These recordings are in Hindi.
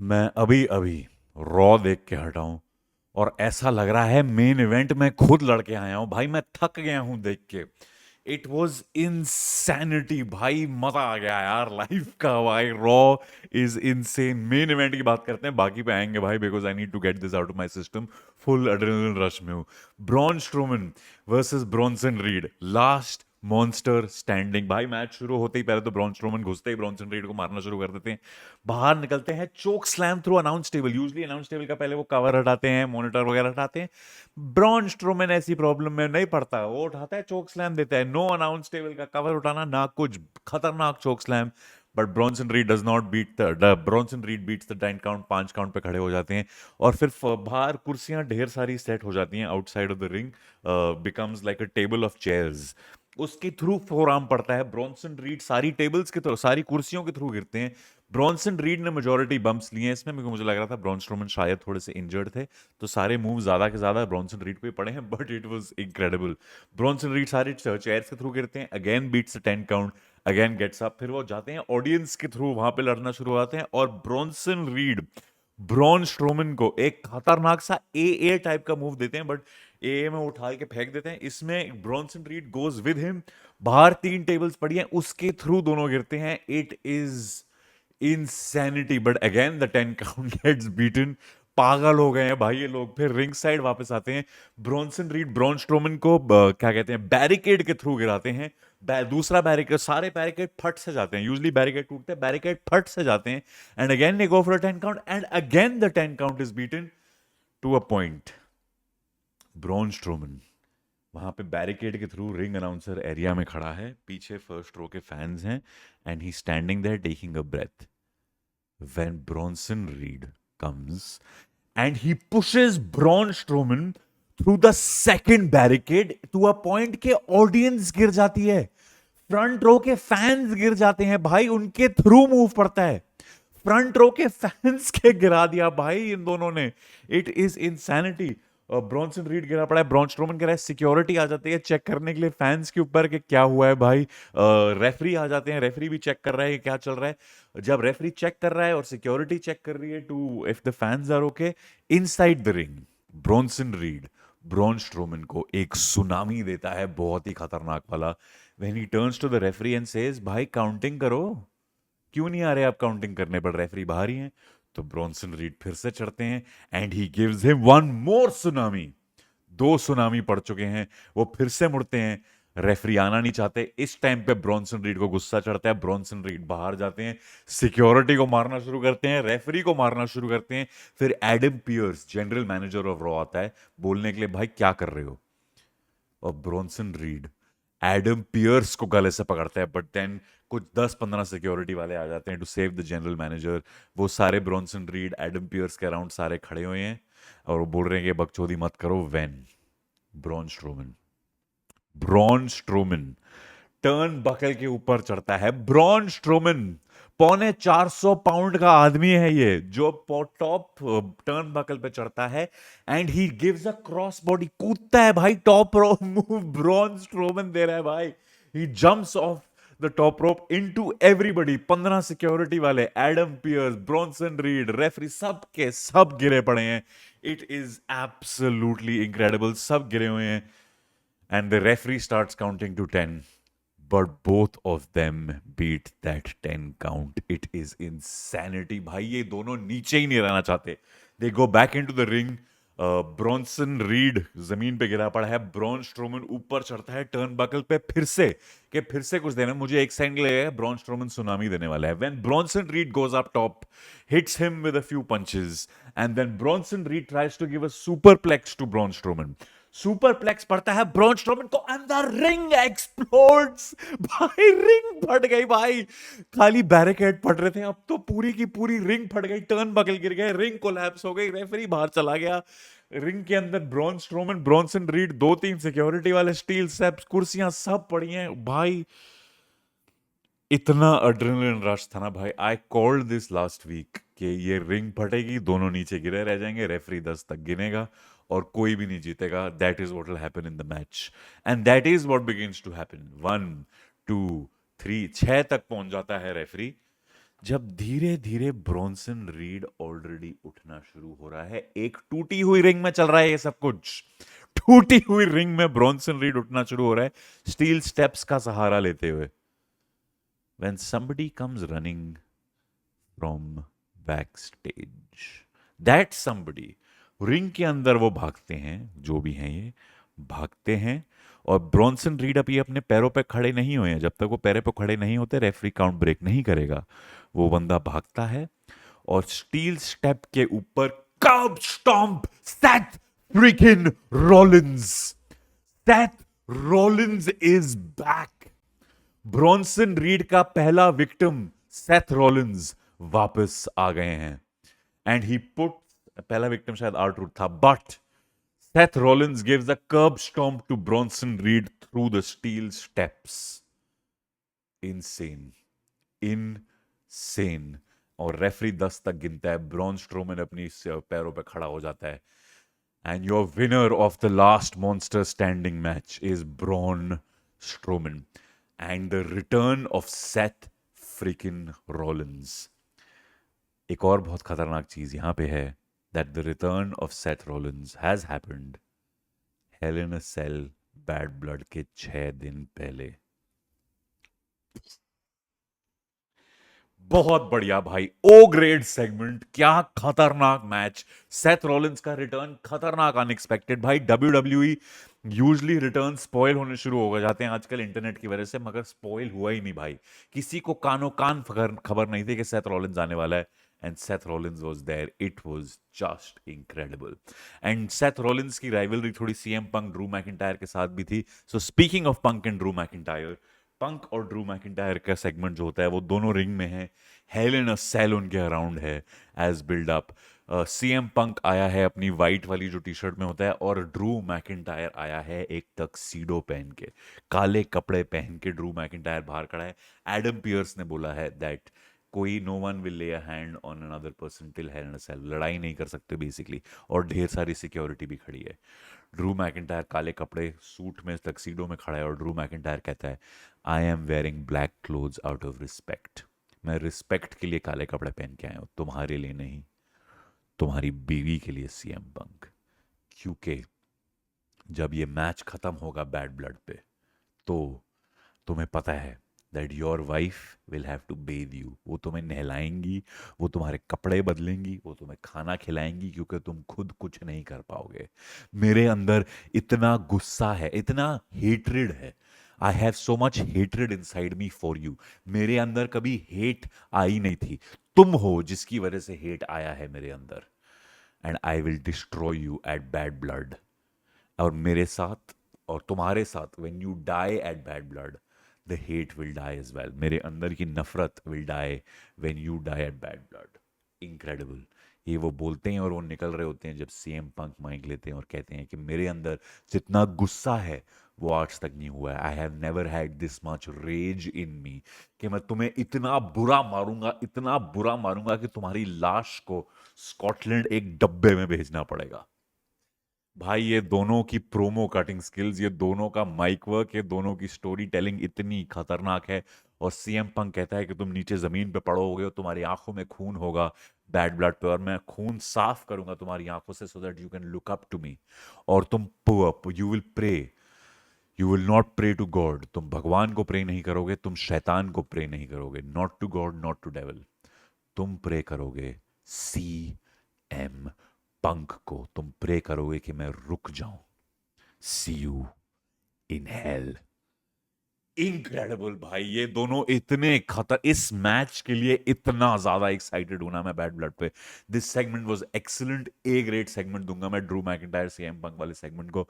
मैं अभी अभी रॉ देख के हटा हूं और ऐसा लग रहा है मेन इवेंट मैं खुद लड़के आया हूं भाई। मैं थक गया हूं देख के। इट वॉज इंसैनिटी भाई, मजा आ गया यार लाइफ का भाई। Raw is insane. Main event की बात करते हैं, बाकी पे आएंगे भाई, because I need to get this out of my system. Full adrenaline rush में हूं। Braun Strowman versus Bronson Reed, last monster standing. भाई मैच शुरू होते ही पहले तो ब्रॉन स्ट्रोमन घुसते ही ब्रॉन्सन रीड को मारना शुरू कर देते हैं। बाहर निकलते हैं, choke slam through announce table. Usually announce table का पहले वो कवर हटाते हैं, मॉनिटर वगैरह हटाते हैं। ब्रॉन स्ट्रोमन ऐसी प्रॉब्लम में नहीं पड़ता, वो उठाता है, चोक स्लैम देता है। नो अनाउंस टेबल का कवर उठाना ना कुछ, खतरनाक choke slam. But Bronson Reed does not beat the Bronson Reed beats the 10 count. 5 count पे खड़े हो जाते हैं और फिर बाहर कुर्सियां ढेर सारी सेट हो जाती हैं outside of the ring. Becomes like a table of chairs. उसके थ्रू फोर आर्म पड़ता है। ब्रॉन्सन रीड सारी टेबल्स के थ्रू, सारी कुर्सियों के थ्रू गिरते हैं। ब्रॉन्सन रीड ने मेजोरिटी बम्प्स लिए हैं इसमें, क्योंकि मुझे लग रहा था ब्रॉन स्ट्रोमन शायद थोड़े से इंजर्ड थे, तो सारे मूव ज्यादा के ज्यादा ब्रॉन्सन रीड को ही पड़े हैं। But it was incredible. Bronson Reed सारे चेयर्स के थ्रू गिरते हैं, again beats 10 count, again gets up. फिर वो जाते हैं ऑडियंस के थ्रू, वहां पे लड़ना शुरू होते हैं। और ब्रॉन्सन रीड ब्रॉन स्ट्रोमन को एक खतरनाक सा ए ए टाइप का मूव देते हैं, बट ए में उठा के फेंक देते हैं। इसमें Bronson read goes with him. बाहर 3 टेबल्स पड़ी हैं, उसके थ्रू दोनों गिरते हैं। It is insanity, but again the 10 count gets beaten। पागल हो गए हैं भाई ये लोग। फिर रिंग साइड वापस आते हैं। ब्रॉन्सन रीड ब्रॉन स्ट्रोमन को क्या कहते हैं, बैरिकेड के थ्रू गिराते हैं। दूसरा बैरिकेड, सारे बैरिकेड फट से जाते हैं। यूजली बैरिकेड टूटते हैं, बैरिकेड फट से जाते हैं। And again they go for a 10 count and again the 10 count is beaten to a point. Braun Strowman वहां पे बैरिकेड के थ्रू रिंग अनाउंसर एरिया में खड़ा है, पीछे फर्स्ट रो के फैंस हैं, and he standing there taking a breath when Bronson Reed comes and he pushes Braun Strowman through the second barricade to a point के ऑडियंस गिर जाती है, फ्रंट रो के फैंस गिर जाते हैं भाई, उनके थ्रू मूव पड़ता है। फ्रंट रो के फैंस के गिरा दिया भाई इन दोनों ने। It is insanity. Bronson read गिरा पड़ा है, ब्रॉन स्ट्रोमन गिरा है। सिक्योरिटी आ जाती है चेक करने के लिए फैंस के ऊपर कि क्या हुआ है भाई। रेफरी आ जाते हैं, रेफरी भी चेक कर रहा है कि क्या चल रहा है। जब रेफरी चेक कर रहा है और सिक्योरिटी चेक कर रही है to if the fans are okay, inside the ring Bronson Reed Braun Strowman को एक सुनामी देता है, बहुत ही खतरनाक वाला। When he turns to the referee and says भाई काउंटिंग करो, क्यों नहीं आ रहे आप काउंटिंग करने पर, रेफरी बाहर ही हैं। तो ब्रॉन्सन रीड फिर से चढ़ते हैं and he gives him one more tsunami. 2 tsunami पड़ चुके हैं। वो फिर से मुड़ते हैं, रेफरी आना नहीं चाहते। इस टाइम पे ब्रॉन्सन रीड को गुस्सा चढ़ता है, ब्रॉन्सन रीड बाहर जाते हैं, सिक्योरिटी को मारना शुरू करते हैं, रेफरी को मारना शुरू करते हैं। फिर Adam Pearce general manager of raw आता है बोलने के लिए, भाई क्या कर रहे हो। और ब्रॉन्सन रीड एडम पियर्स को गले से पकड़ता है, बट देन कुछ 10-15 सिक्योरिटी वाले आ जाते हैं to save the general manager. वो सारे ब्रॉन्सन रीड एडम पियर्स के अराउंड सारे खड़े हुए हैं और वो बोल रहे हैं कि बकचोदी मत करो। When Braun Strowman Braun Strowman turnbuckle के ऊपर चढ़ता है। ब्रॉन स्ट्रोमन पौने 400 पाउंड का आदमी है ये, जो टॉप टर्न बकल पे चढ़ता है and he gives a cross body, कूदता है भाई। Top rope move Braun Strowman दे रहा है भाई। He jumps off the top rope into everybody. 15 security वाले, Adam Pearce, Bronson Reed, referee, सब के सब गिरे पड़े हैं। इट इज एब्सोल्युटली इनक्रेडिबल, सब गिरे हुए हैं। And the referee starts counting to 10, but both of them beat that 10 count। It is insanity भाई, ये दोनों नीचे ही नहीं रहना चाहते। They go back into the ring। Bronson read जमीन पे गिरा पड़ा है, ब्रॉन स्ट्रोमन ऊपर चढ़ता है टर्न बकल पे फिर से, कि फिर से कुछ देना मुझे। एक सेकंड लगेगा, ब्रॉन स्ट्रोमन सुनामी देने वाला है। When Bronson Reed goes up top, hits him with a few punches, and then Bronson Reed tries to give a superplex to Braun Strowman। सुपरप्लेक्स पड़ता है ब्रॉन स्ट्रोमन को, अंदर रिंग एक्सप्लोड्स भाई। रिंग फट गई भाई। खाली बैरिकेड फट रहे थे, अब तो पूरी की पूरी रिंग फट गई। टर्न बकल गिर गए, रिंग कोलैप्स हो गई, रेफरी बाहर चला गया। रिंग के अंदर Braun Strowman, Bronson read, 2-3 security वाले, स्टील स्टेप्स, कुर्सियां सब पड़ी हैं भाई। इतना एड्रेनलिन रश था ना भाई। I called this last week कि ये रिंग फटेगी, दोनों नीचे गिरे रह जाएंगे, रेफरी 10 तक गिनेगा और कोई भी नहीं जीतेगा। That is what will happen in the match and that is what begins to happen. 1 2 3 6 तक पहुंच जाता है रेफरी। जब धीरे धीरे ब्रॉन्सन रीड ऑलरेडी उठना शुरू हो रहा है, एक टूटी हुई रिंग में चल रहा है ये सब कुछ। टूटी हुई रिंग में ब्रॉन्सन रीड उठना शुरू हो रहा है, स्टील स्टेप्स का सहारा लेते हुए। When somebody comes running from backstage, that somebody, ring के अंदर वो भागते हैं, जो भी हैं ये भागते हैं। और ब्रॉन्सन रीड अभी अपने पैरों पे खड़े नहीं हुए हैं, जब तक वो पैरों पे खड़े नहीं होते रेफरी काउंट ब्रेक नहीं करेगा। वो बंदा भागता है और स्टील स्टेप के ऊपर curb stomp Seth freaking Rollins. Seth Rollins is back. Bronson Reed का पहला विक्टिम सेथ रॉलिंस वापस आ गए हैं। एंड ही पुट, पहला विक्टिम शायद R-Truth था, but Seth Rollins gives a curb stomp to Bronson Reed through the steel steps. Insane. Insane. और रेफरी 10 तक गिनता है, ब्रॉन स्ट्रोमन अपनी पैरों पे खड़ा हो जाता है। And your winner of the last monster standing match is Braun Strowman and the return of Seth freaking Rollins. एक और बहुत खतरनाक चीज यहां पे है, that the return of Seth Rollins has happened Hell in a Cell Bad Blood के 6 दिन पहले। बहुत बढ़िया भाई, ओ ग्रेड सेगमेंट, क्या खतरनाक मैच। सेथ रॉलिंस का रिटर्न खतरनाक अनएक्सपेक्टेड भाई। WWE यूजली रिटर्न स्पॉइल होने शुरू हो गए जाते हैं आजकल इंटरनेट की वजह से, मगर स्पॉइल हुआ ही नहीं भाई। किसी को कानो कान खबर नहीं थी कि सेथ रॉलिंस आने वाला है, and Seth Rollins was there. It was just incredible. And Seth Rollins की राइवलरी थोड़ी CM पंक ड्रू मैकिंटायर के साथ भी थी। So speaking of Punk and Drew McIntyre, Punk और ड्रू मैकिंटायर का सेगमेंट जो होता है वो दोनों रिंग में है, हेल इन अ सेल उनके अराउंड है एज बिल्ड अप। CM पंक आया है अपनी वाइट वाली जो टी शर्ट में होता है, और ड्रू मैकिंटायर आया है एक टक्सीडो पहन के, काले कपड़े पहन के ड्रू मैकिंटायर बाहर खड़ा है। एडम पियर्स ने बोला है दैट कोई no one will lay a hand on another person till hell in a cell, लड़ाई नहीं कर सकते बेसिकली, और ढेर सारी सिक्योरिटी भी खड़ी है। ड्रू मैकिंटायर काले कपड़े सूट में टक्सीडो में खड़ा है, और ड्रू मैकिंटायर कहता है I am wearing black clothes out of respect. मैं रिस्पेक्ट के लिए काले कपड़े पहन के आया हूं, तुम्हारे लिए नहीं, तुम्हारी बीवी के लिए CM पंक। क्योंकि जब ये मैच खत्म होगा बैड ब्लड पे, तो तुम्हें पता है that your wife will have to bathe you. वो तुम्हें नहलाएंगी, वो तुम्हारे कपड़े बदलेंगी, वो तुम्हें खाना खिलाएंगी, क्योंकि तुम खुद कुछ नहीं कर पाओगे। मेरे अंदर इतना गुस्सा है, इतना हेट्रेड है। I have so much hatred in side me for you. मेरे अंदर कभी हेट आई नहीं थी, तुम हो जिसकी वजह से हेट आया है मेरे अंदर। And I will destroy you at bad blood. और मेरे साथ और तुम्हारे साथ, when you die at bad blood, the hate will die as well. मेरे अंदर की नफरत will die when you die at bad blood. Incredible. ये वो बोलते हैं और वो निकल रहे होते हैं जब CM पंक माइक लेते हैं और कहते हैं कि मेरे अंदर जितना गुस्सा है वो आज तक नहीं हुआ है। I have never had this much rage in me, कि मैं तुम्हें इतना बुरा मारूंगा, इतना बुरा मारूंगा कि तुम्हारी लाश को स्कॉटलैंड एक डब्बे में भेजना पड़ेगा। भाई ये दोनों की प्रोमो कटिंग स्किल्स, ये दोनों का माइक वर्क, ये दोनों की स्टोरी टेलिंग इतनी खतरनाक है। और CM पंक कहता है कि तुम नीचे जमीन पे पड़ोगे और तुम्हारी आंखों में खून होगा बैड ब्लड पे, और मैं खून साफ करूंगा तुम्हारी आंखों से, so that you can look up to me. और तुम you will pray, you will not pray to god. तुम भगवान को प्रे नहीं करोगे, तुम शैतान को प्रे नहीं करोगे, not to god not to devil. तुम प्रे करोगे CM पंक को, तुम प्रे करोगे कि मैं रुक जाऊं। See you in hell. Incredible भाई, ये दोनों इतने खतर, इस मैच के लिए इतना ज्यादा एक्साइटेड हूं ना मैं बैड ब्लड पे। This segment was excellent, a great segment दूंगा मैं ड्रू मैकिंटायर CM पंक वाले सेगमेंट को।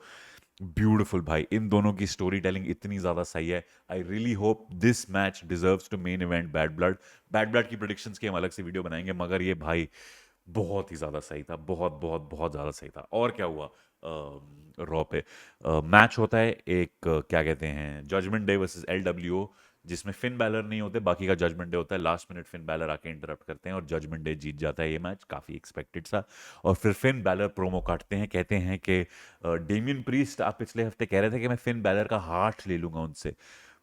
ब्यूटीफुल भाई, इन दोनों की स्टोरी टेलिंग इतनी ज्यादा सही है। I really hope this match deserves to main event bad blood. Bad blood की प्रेडिक्शंस की हम अलग से वीडियो बनाएंगे, मगर ये भाई बहुत ही ज्यादा सही था, बहुत बहुत बहुत ज्यादा सही था। और क्या हुआ रॉ पे? मैच होता है एक, क्या कहते हैं, जजमेंट डे वर्सेस LWO, जिसमें फिन बैलर नहीं होते, बाकी का जजमेंट डे होता है। लास्ट मिनट फिन बैलर आके इंटरप्ट करते हैं और जजमेंट डे जीत जाता है ये मैच, काफी एक्सपेक्टेड सा। और फिर फिन बैलर प्रोमो काटते हैं, कहते हैं कि डेमियन प्रीस्ट, आप पिछले हफ्ते कह रहे थे कि मैं फिन बैलर का हार्ट ले लूंगा उनसे,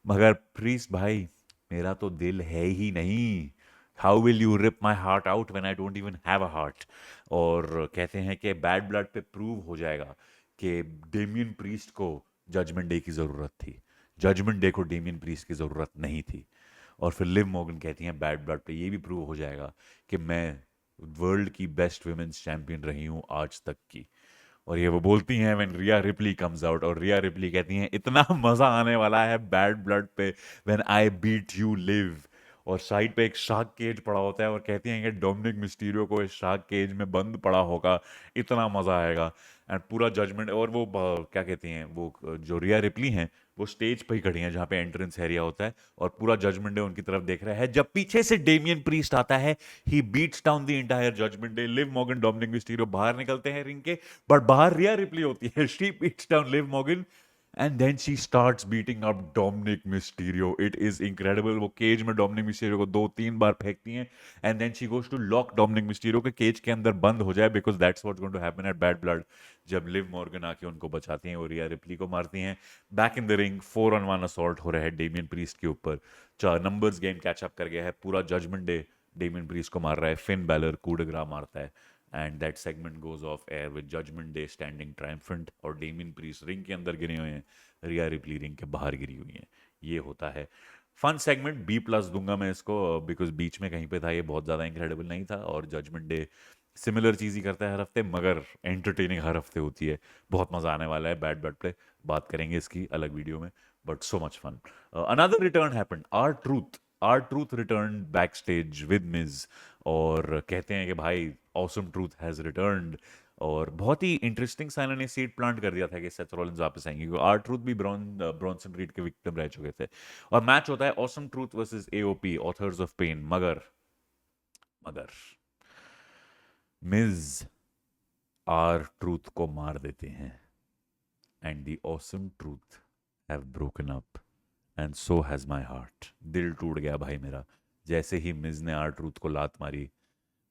मगर प्रीस्ट भाई मेरा तो दिल है ही नहीं। How will you rib my heart out when I don't even have a heart. और कहते हैं कि बैड ब्लड पे प्रूव हो जाएगा कि डेमियन प्रीस्ट को जजमेंट डे की ज़रूरत थी, जजमेंट डे को डेमियन प्रीस्ट की ज़रूरत नहीं थी। और फिर लिव मॉर्गन कहती हैं बैड ब्लड पे ये भी प्रूव हो जाएगा कि मैं वर्ल्ड की बेस्ट वुमेन्स चैंपियन रही हूँ आज तक की। और ये वो बोलती हैं when Riya replay comes out, और रिया रिप्ली कहती हैं इतना मजा आने वाला है बैड ब्लड पे when I beat you Liv. और साइड पे एक शार्क केज पड़ा होता है और कहती हैं कि डोमिनिक मिस्टीरियो को इस शार्क केज में बंद पड़ा होगा, इतना मजा आएगा। एंड पूरा जजमेंट, और वो क्या कहती हैं वो जो रिया रिप्ली हैं वो स्टेज पे ही खड़ी हैं जहाँ पे एंट्रेंस एरिया होता है, और पूरा जजमेंट डे उनकी तरफ देख रहा है। जब पीछे से डेमियन प्रीस्ट आता है, he beats down the entire Judgment Day. Liv Morgan Dominik Mysterio बाहर निकलते हैं रिंग के, बट बाहर रिया रिप्ली होती है, she beats down Liv Morgan and then she starts beating up Dominik Mysterio. It is incredible. वो केज में डोमिनिक मिस्टीरियो को 2-3 बार फेंकती हैं and then she goes to lock Dominik Mysterio के केज के अंदर बंद हो जाए, because that's what's going to happen at bad blood. जब लिव मॉर्गन आके उनको बचाती हैं और रिया रिप्ली को मारती हैं, back in the ring 4-on-1 assault हो रहा है डेमियन प्रीस्ट के ऊपर। चार नंबर्स गेम कैच अप कर गया है, पूरा जजमेंट डे डेमियन प्रीस्ट को मार रहा है, फिन बैलर कूडग्रा मारता है and that segment goes off air with Judgment Day standing triumphant और डेमियन प्रीस्ट रिंग के अंदर गिरे हुए हैं, रिया रिप्ली रिंग के बाहर गिरी हुई है। ये होता है फन सेगमेंट, B+ दूंगा मैं इसको, बिकॉज बीच में कहीं पे था, ये बहुत ज़्यादा इंक्रेडिबल नहीं था। और जजमेंट डे सिमिलर चीज़ ही करता है हर हफ्ते, मगर एंटरटेनिंग हर हफ्ते होती है। बहुत मज़ा आने वाला है बैड ब्लड पे, बात करेंगे इसकी अलग वीडियो में, but so much fun. Another return happened, R Truth return back stage with Miz, और कहते हैं कि भाई ऑसम ट्रूथ हैज़ रिटर्न्ड। और बहुत ही इंटरेस्टिंग सा इन्होंने सीड प्लांट कर दिया था कि सेथ रॉलिंस वापस आएंगे, क्योंकि आर ट्रूथ भी ब्रॉन्सन रीड के विक्टिम रह चुके थे। और मैच होता है Awesome Truth versus AOP Authors of Pain, मगर मगर मिज आर ट्रूथ को मार देते हैं and the Awesome Truth have broken up and so has my heart. दिल टूट गया भाई मेरा, जैसे ही मिज ने आर ट्रूथ को लात मारी,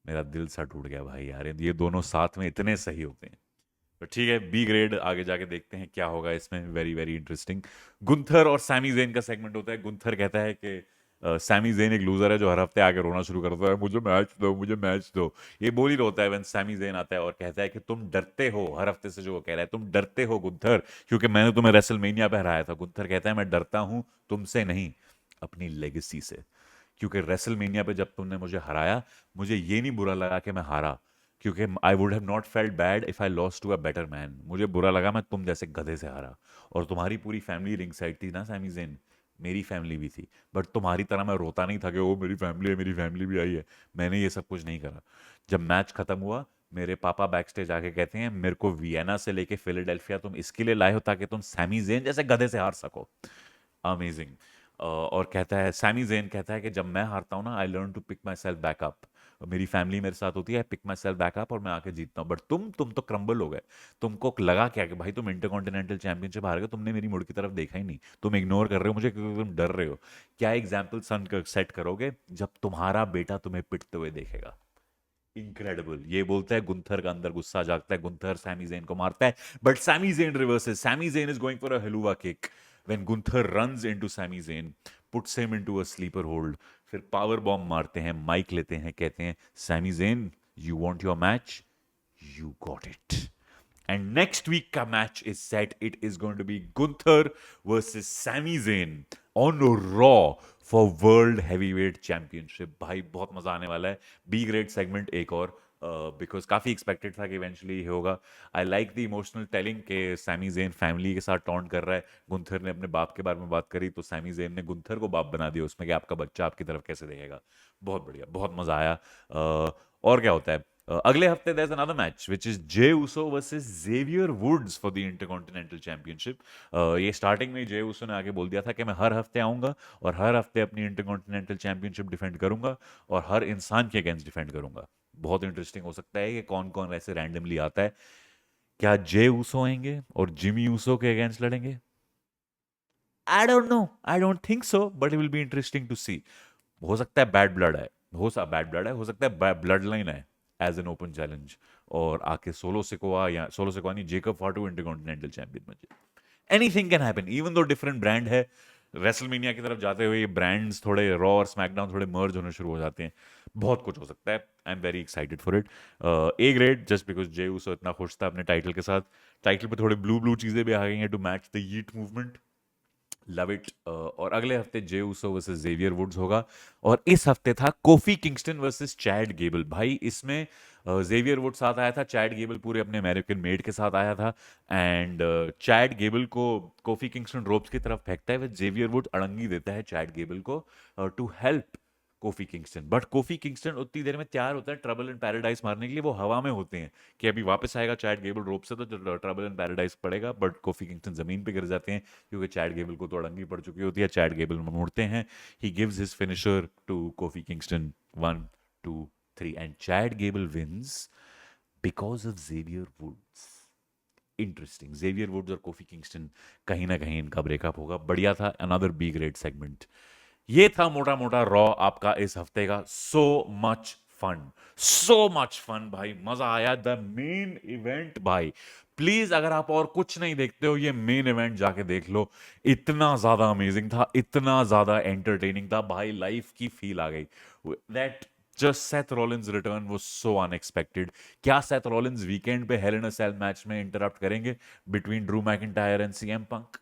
मेरा दिल सा टूट गया भाई। यार ये दोनों साथ में इतने सही होते हैं। तो ठीक है, B ग्रेड, आगे जाके देखते हैं क्या होगा इसमें। Very very interesting. गुंथर और सैमी जेन का सेगमेंट होता है। गुंथर कहता है कि सैमी जेन एक लूजर है जो हर हफ्ते आके रोना शुरू करता है, मुझे मैच दो, मुझे मैच दो। ये बोल ही रोता है व्हेन सैमी जेन आता है और कहता है कि तुम डरते हो, हर हफ्ते से जो वो कह रहा है, तुम डरते हो गुंथर, क्योंकि मैंने तुम्हें रेसलमेनिया पे हराया था। गुंथर कहता है मैं डरता हूं तुमसे नहीं, अपनी लेगेसी से, क्योंकि रेसलमेनिया पे जब तुमने मुझे हराया, मुझे ये नहीं बुरा लगा कि मैं हारा, क्योंकि I would have not felt bad if I lost to a better man. मुझे बुरा लगा मैं तुम जैसे गधे से हारा। और तुम्हारी पूरी फैमिली रिंग साइड थी ना सैमी ज़ेन, मेरी फैमिली भी थी, बट तुम्हारी तरह मैं रोता नहीं था कि वो मेरी फैमिली है, मेरी फैमिली भी आई है। मैंने ये सब कुछ नहीं करा। जब मैच खत्म हुआ, मेरे पापा बैक स्टेज आके कहते हैं मेरे को वियना से लेके फिलाडेल्फिया तुम इसके लिए लाए हो ताकि तुम सैमी ज़ेन जैसे गधे से हार सको। अमेजिंग। और कहता है सैमी जेन कहता है कि जब मैं हारता हूँ ना, I learn to pick myself back up. मेरी फैमिली मेरे साथ होती है, पिक माई सेल्फ बैकअप, और मैं आके जीतता हूँ। बट तुम तो क्रम्बल हो गए। तुमको लगा क्या कि भाई तुम इंटरकॉन्टिनेंटल चैंपियनशिप हार गए, तुमने मेरी मुड़ की तरफ देखा ही नहीं, तुम इग्नोर कर रहे हो मुझे क्योंकि तुम डर रहे हो। क्या एग्जाम्पल सन सेट करोगे जब तुम्हारा बेटा तुम्हें पिटते हुए देखेगा? इनक्रेडिबल। ये बोलता है, गुंथर का अंदर गुस्सा जागता है, गुंथर सैमी जेन को मारता है, but Sami Zayn reverses. Sami Zayn is going for a hell of a kick when Gunther runs into Sami Zayn, puts him into a sleeper hold. फिर पावर बॉम्ब मारते हैं, माइक लेते हैं, कहते हैं Sami Zayn you want your match, you got it. And next week का match is set. It is going to be Gunther versus Sami Zayn on Raw for World Heavyweight Championship. भाई बहुत मजा आने वाला है। B grade segment एक और, बिकॉज काफ़ी एक्सपेक्टेड था कि इवेंचुअली ये होगा। I like the emotional telling के सैमी जेन फैमिली के साथ टॉन्ट कर रहा है। गुंथर ने अपने बाप के बारे में बात करी तो सैमी जेन ने गुंथर को बाप बना दिया उसमें कि आपका बच्चा आपकी तरफ कैसे देखेगा। बहुत बढ़िया, बहुत मजा आया। और क्या होता है अगले हफ्ते? there's another match which is Jey Uso versus Xavier Woods for the Intercontinental Championship. ये स्टार्टिंग में Jey Uso ने आके बोल दिया था कि मैं हर हफ्ते आऊंगा और हर हफ्ते अपनी इंटरकॉन्टिनेंटल चैंपियनशिप डिफेंड करूंगा और हर इंसान के अगेंस्ट डिफेंड करूंगा। बहुत इंटरेस्टिंग हो सकता है कि कौन कौन वैसे रैंडमली आता है। क्या Jey Uso आएंगे और जिमी यूसो के अगेंस्ट लड़ेंगे? I don't know, I don't think so, but it will be interesting to see. हो सकता है बैड ब्लड है, बैड ब्लड है, हो सकता है ब्लड लाइन है एज एन ओपन चैलेंज, और आके सोलो सिकोआ, या सोलो सिकोआ नहीं, जेकब फाटू इंटरकॉन्टिनेंटल चैंपियन बन जाए। Anything can happen, even though different brand है। रेसलमेनिया की तरफ जाते हुए ये ब्रांड्स थोड़े रॉ और स्मैकडाउन थोड़े मर्ज होने शुरू हो जाते हैं, बहुत कुछ हो सकता है। I am very excited for it. A grade just because J Uso इतना खुश था अपने टाइटल के साथ। टाइटल पे थोड़े ब्लू ब्लू चीज़ें भी आ गई हैं to match the yeet movement. Love it. और अगले हफ्ते Jey Uso versus Xavier Woods होगा। और इस हफ्ते था Kofi Kingston versus Chad Gable. भाई इसमें जेवियर वुड साथ आया था, चैड गेबल पूरे अपने अमेरिकन मेड के साथ आया था। एंड चैड गेबल को कोफी किंगस्टन रोप्स की तरफ फेंकता है, जेवियर वुड अड़ंगी देता है चैड गेबल को to help Kofi Kingston. But Kofi Kingston उतनी देर में तैयार होता है ट्रबल इन पैराडाइज मारने के लिए, वो हवा में होते हैं कि अभी वापस आएगा चैड गेबल रोप से तो ट्रबल इन पैराडाइज पड़ेगा। बट कोफी किंगस्टन जमीन पे गिर जाते हैं क्योंकि चैड गेबल को तो अड़ंगी पड़ चुकी होती है। चैड गेबल मुड़ते हैं, he gives his finisher to Kofi Kingston, 1 2 3, and Chad Gable wins because of Xavier Woods. Interesting, Xavier Woods और कोफी किंगस्टन, कहीं ना कहीं इनका ब्रेकअप होगा। बढ़िया था, अनदर बी ग्रेड सेगमेंट। ये था मोटा मोटा रॉ आपका इस हफ्ते का। So much fun, so much fun भाई, मजा आया। द मेन इवेंट भाई, प्लीज अगर आप और कुछ नहीं देखते हो ये मेन इवेंट जाके देख लो। इतना ज्यादा अमेजिंग था, इतना ज्यादा एंटरटेनिंग था भाई, लाइफ की फील आ गई। That just Seth Rollins return was so unexpected. क्या सेथ रॉलिंस वीकेंड पे hello in a cell match में इंटरप्ट करेंगे between Drew McIntyre and CM Punk?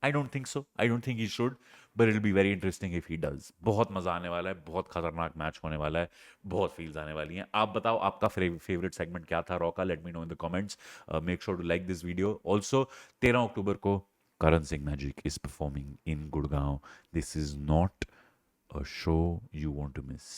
I don't think so, I don't think he should, but it be very interesting if he does. बहुत मजा आने वाला है, बहुत खतरनाक मैच होने वाला है, बहुत फील्स आने वाली हैं। आप बताओ आपका फेवरेट सेगमेंट क्या था रॉ का? Let me know in the comments. Make sure to like this video also. 13 October को Karan Singh magic is performing in Gurgaon. This is not a show you want to miss,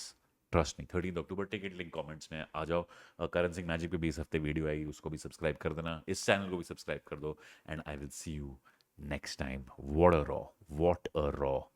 trust me. 13 October, ticket link comments में आ जाओ। करण सिंह मैजिक पे भी इस हफ्ते वीडियो आई, उसको भी सब्सक्राइब कर देना, इस चैनल को भी सब्सक्राइब कर दो, and I will see you next time. What a raw. What a raw.